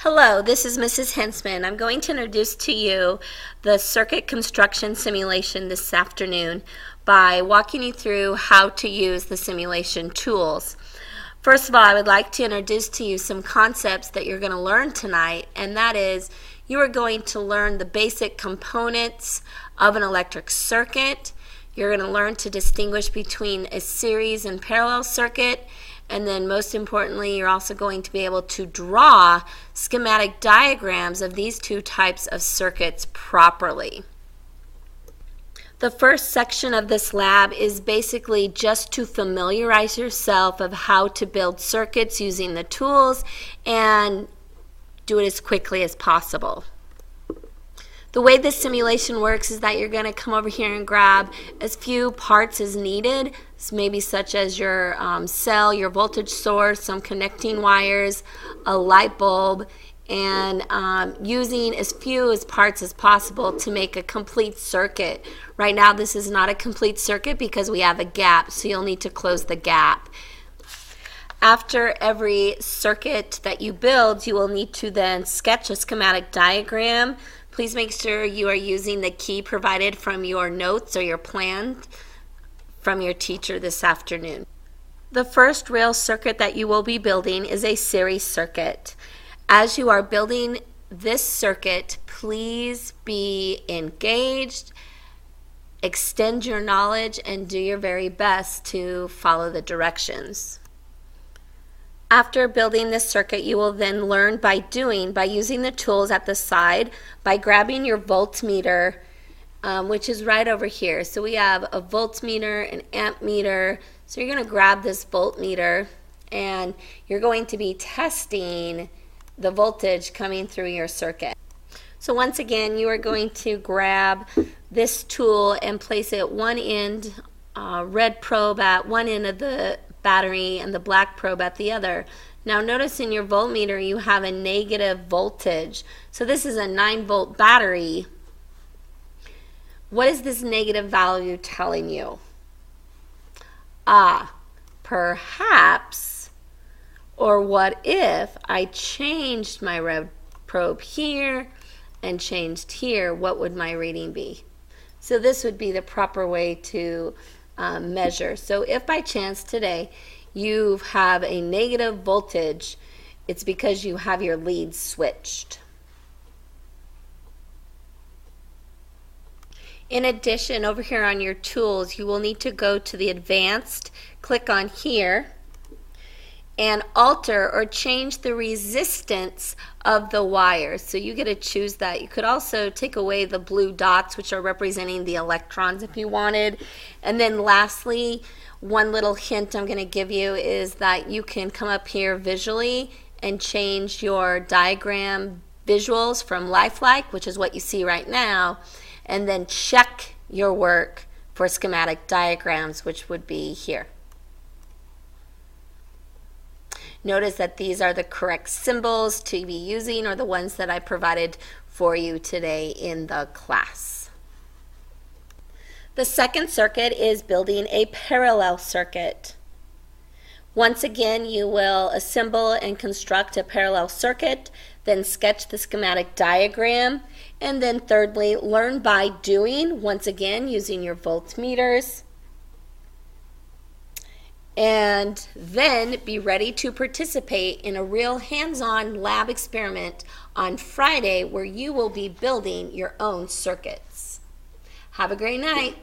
Hello, this is Mrs. Hensman. I'm going to introduce to you the circuit construction simulation this afternoon by walking you through how to use the simulation tools. First of all, I would like to introduce to you some concepts that you're going to learn tonight, and that is you are going to learn the basic components of an electric circuit. You're going to learn to distinguish between a series and parallel circuit. And then most importantly, you're also going to be able to draw schematic diagrams of these two types of circuits properly. The first section of this lab is basically just to familiarize yourself of how to build circuits using the tools and do it as quickly as possible. The way this simulation works is that you're going to come over here and grab as few parts as needed, maybe such as your cell, your voltage source, some connecting wires, a light bulb, and using as few as parts as possible to make a complete circuit. Right now this is not a complete circuit because we have a gap, so you'll need to close the gap. After every circuit that you build, you will need to then sketch a schematic diagram. Please make sure you are using the key provided from your notes or your plan from your teacher this afternoon. The first real circuit that you will be building is a series circuit. As you are building this circuit, please be engaged, extend your knowledge, and do your very best to follow the directions. After building this circuit, you will then learn by using the tools at the side, by grabbing your voltmeter, which is right over here. So we have a voltmeter, an amp meter. So you're going to grab this voltmeter and you're going to be testing the voltage coming through your circuit. So once again, you are going to grab this tool and place it at one end, red probe at one end of the battery and the black probe at the other. Now notice in your voltmeter you have a negative voltage. So this is a 9-volt battery. What is this negative value telling you? Perhaps, or what if I changed my red probe here and changed here, what would my reading be? So this would be the proper way to measure. So if by chance today you have a negative voltage, it's because you have your leads switched. In addition, over here on your tools, you will need to go to the advanced, click on here, and alter or change the resistance of the wires. So you get to choose that. You could also take away the blue dots, which are representing the electrons if you wanted. And then lastly, one little hint I'm going to give you is that you can come up here visually and change your diagram visuals from lifelike, which is what you see right now, and then check your work for schematic diagrams, which would be here. Notice that these are the correct symbols to be using, or the ones that I provided for you today in the class. The second circuit is building a parallel circuit. Once again, you will assemble and construct a parallel circuit, then sketch the schematic diagram, and then thirdly, learn by doing, once again using your voltmeters. And then be ready to participate in a real hands-on lab experiment on Friday where you will be building your own circuits. Have a great night.